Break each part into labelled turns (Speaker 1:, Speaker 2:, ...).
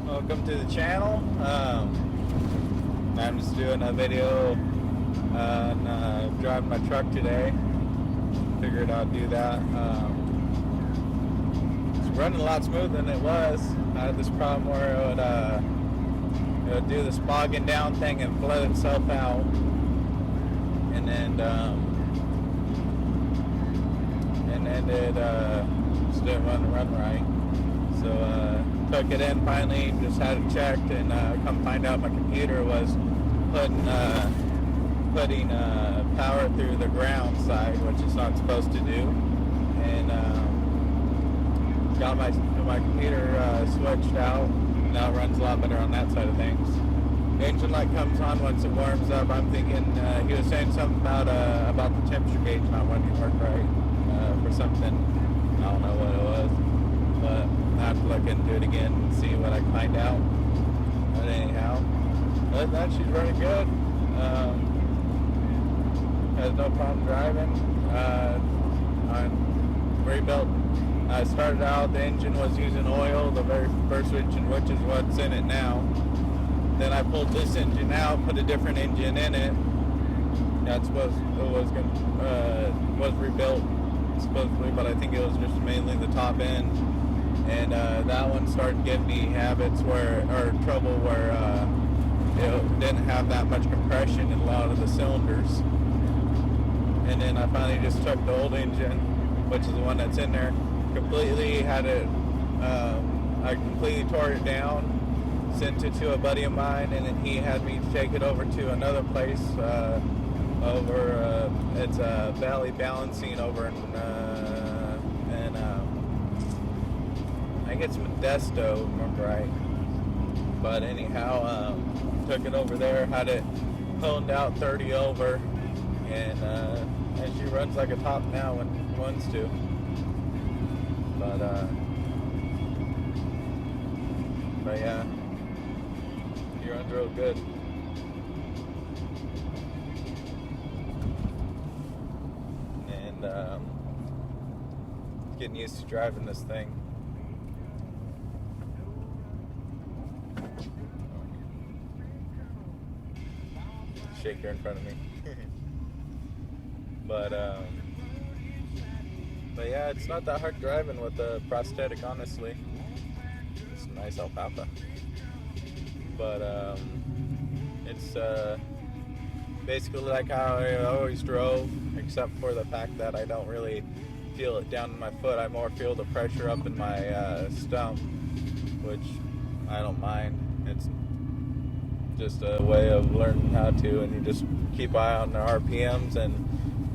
Speaker 1: Welcome to the channel. I'm just doing a video on driving my truck today. Figured I'd do that. It's running a lot smoother than it was. I had this problem where it would do this bogging down thing and flood itself out, and then it just didn't run right. So took it in finally, just had it checked, and come find out my computer was putting power through the ground side, which it's not supposed to do, and got my computer switched out. Now it runs a lot better on that side of things. The engine light comes on once it warms up. I'm thinking he was saying something about the temperature gauge not wanting to work right for something. I don't know what it was, but I have to look into it again and see what I can find out. But anyhow, other than that, she's running good. Has no problem driving. I'm rebuilt. I started out, the engine was using oil, the very first engine, which is what's in it now. Then I pulled this engine out, put a different engine in it. That's what was rebuilt supposedly, but I think it was just mainly the top end. And that one started giving me habits trouble where it didn't have that much compression in a lot of the cylinders. And then I finally just took the old engine, which is the one that's in there, completely had it, I completely tore it down, sent it to a buddy of mine, and then he had me take it over to another place it's Valley Balancing over in I think it's Modesto, remember right. But anyhow, took it over there, had it honed out 30 over, and she runs like a top now when it wants to. But yeah, she runs real good. And getting used to driving this thing. Shaker in front of me. But yeah, it's not that hard driving with the prosthetic, honestly. It's a nice alfalfa. But it's basically like how I always drove, except for the fact that I don't really feel it down in my foot. I more feel the pressure up in my stump, which I don't mind. It's just a way of learning how to, and you just keep eye on the RPMs and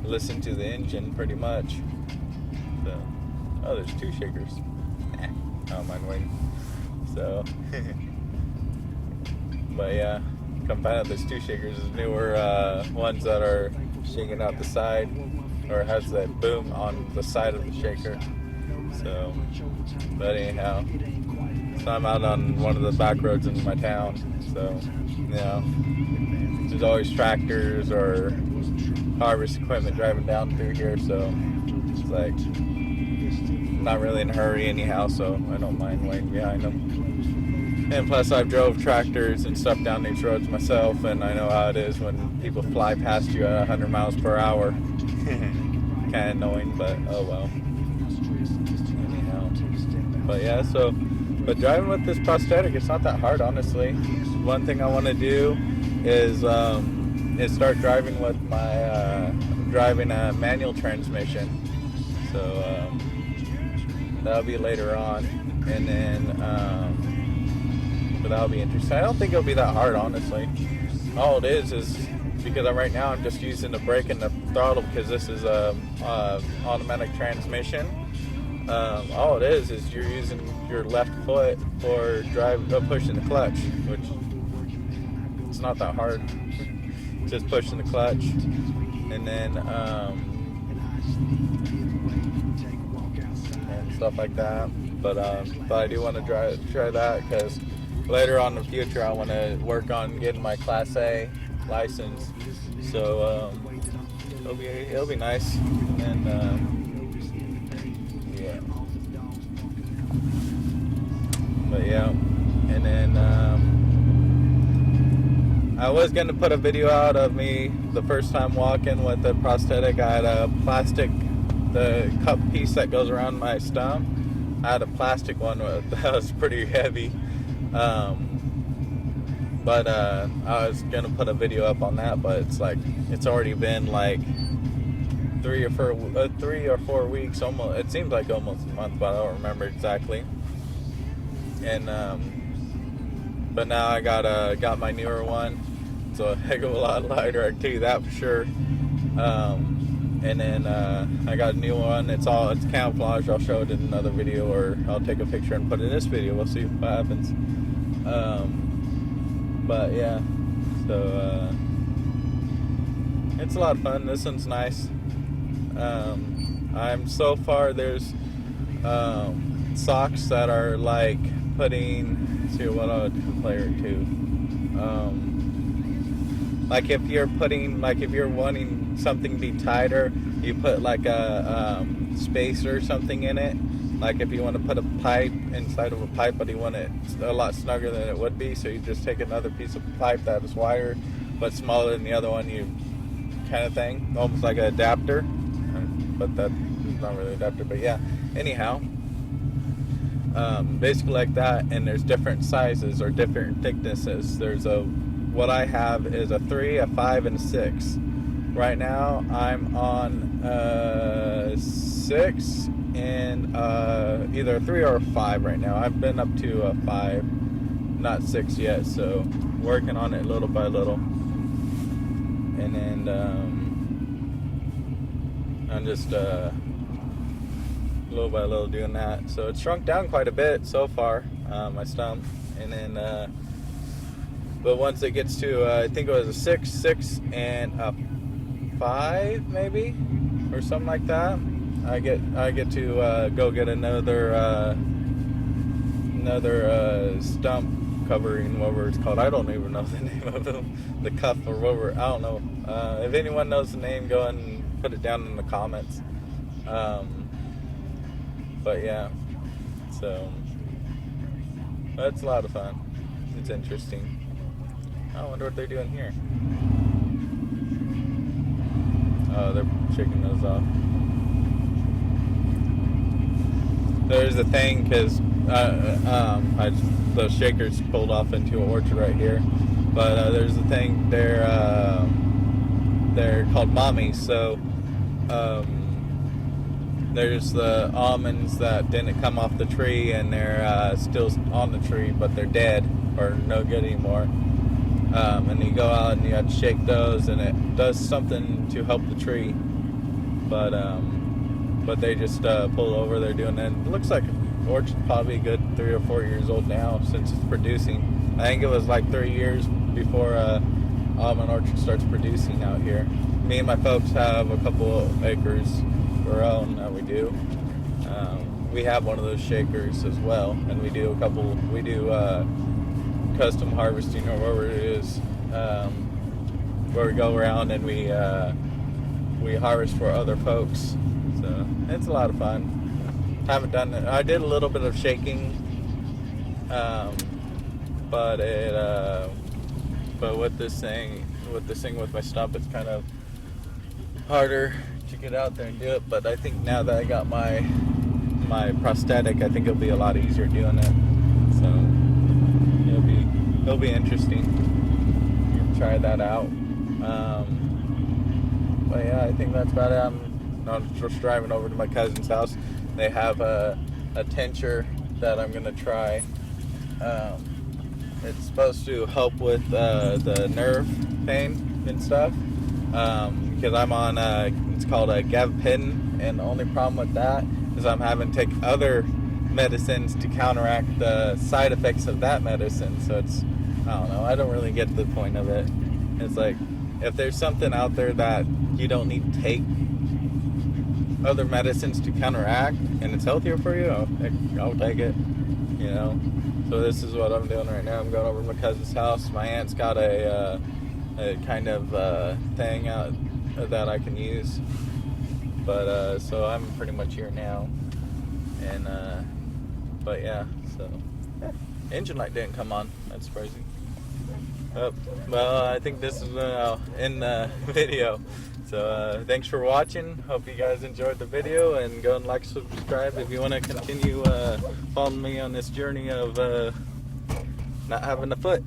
Speaker 1: listen to the engine pretty much. So, oh, there's two shakers. I don't mind waiting. So, but yeah, come find out there's two shakers. There's newer ones that are shaking out the side, or has that boom on the side of the shaker. So, but anyhow, so I'm out on one of the back roads in my town. So, you know, there's always tractors or harvest equipment driving down through here, so it's like not really in a hurry anyhow, so I don't mind waiting behind them. And plus I've drove tractors and stuff down these roads myself, and I know how it is when people fly past you at 100 miles per hour. Kind of annoying, but oh well. Anyhow, but yeah, but driving with this prosthetic, it's not that hard, honestly. One thing I want to do is start driving with my driving a manual transmission. So that'll be later on, and then but that'll be interesting. I don't think it'll be that hard, honestly. All it is because right now I'm just using the brake and the throttle, because this is a automatic transmission. all it is you're using your left foot for pushing the clutch, which it's not that hard. Just pushing the clutch, and then and stuff like that. But I do want to try that, because later on in the future I want to work on getting my Class A license. So it'll be nice, and yeah. But yeah, and then I was gonna put a video out of me the first time walking with the prosthetic. I had a plastic, the cup piece that goes around my stump. I had a plastic one that was pretty heavy, but I was gonna put a video up on that. But it's already been like 3 or 4 weeks, almost. It seems like almost a month, but I don't remember exactly. And but now I got my newer one. It's a heck of a lot lighter, I can tell you that for sure. And then I got a new one. It's camouflage. I'll show it in another video, or I'll take a picture and put it in this video. We'll see what happens. But yeah, so it's a lot of fun. This one's nice. I'm so far, there's socks that are like putting, see what I would compare it to. Like if you're wanting something to be tighter, you put like a spacer or something in it. Like if you want to put a pipe inside of a pipe, but you want it a lot snugger than it would be, so you just take another piece of pipe that is wider but smaller than the other one, you kind of thing, almost like an adapter. But that is not really an adapter. But yeah, anyhow, basically like that. And there's different sizes or different thicknesses. What I have is a 3, a 5, and a 6. Right now I'm on 6 and either a 3 or a 5 right now. I've been up to a 5, not 6 yet, so working on it little by little. And then I'm just little by little doing that. So it's shrunk down quite a bit so far, my stump. And then but once it gets to I think it was a 6 and a 5 maybe, or something like that, I get to go get another stump covering, whatever it's called. I don't even know the name of them, the cuff or whatever. I don't know. If anyone knows the name, go and put it down in the comments. But yeah, so that's a lot of fun. It's interesting. I wonder what they're doing here. Oh, they're shaking those off. There's a thing, because those shakers pulled off into an orchard right here. But there's a thing. They're called mommies. So there's the almonds that didn't come off the tree, and they're still on the tree, but they're dead or no good anymore. And you go out and you have to shake those, and it does something to help the tree. But they just pull over. They're doing that. It looks like the orchard's probably a good 3 or 4 years old now, since it's producing. I think it was like 3 years before almond orchard starts producing out here. Me and my folks have a couple of acres of our own that we do. We have one of those shakers as well, and we do custom harvesting, or whatever it is, where we go around and we harvest for other folks. So it's a lot of fun. Haven't done it. I did a little bit of shaking, but with this thing with my stump, it's kind of harder to get out there and do it. But I think now that I got my prosthetic, I think it'll be a lot easier doing it. So it'll be interesting. You can try that out. But yeah, I think that's about it. I'm just driving over to my cousin's house. They have a tincture that I'm gonna try. It's supposed to help with the nerve pain and stuff. Because I'm on it's called a gabapentin, and the only problem with that is I'm having to take other medicines to counteract the side effects of that medicine. So it's, I don't know, I don't really get the point of it. It's like, if there's something out there that you don't need to take other medicines to counteract and it's healthier for you, I'll take it, you know. So this is what I'm doing right now. I'm going over to my cousin's house. My aunt's got a kind of thing out that I can use, but so I'm pretty much here now. And but yeah, so engine light didn't come on. That's surprising. Well, I think this is in the video. So thanks for watching. Hope you guys enjoyed the video, and go and like, subscribe if you want to continue following me on this journey of not having a foot.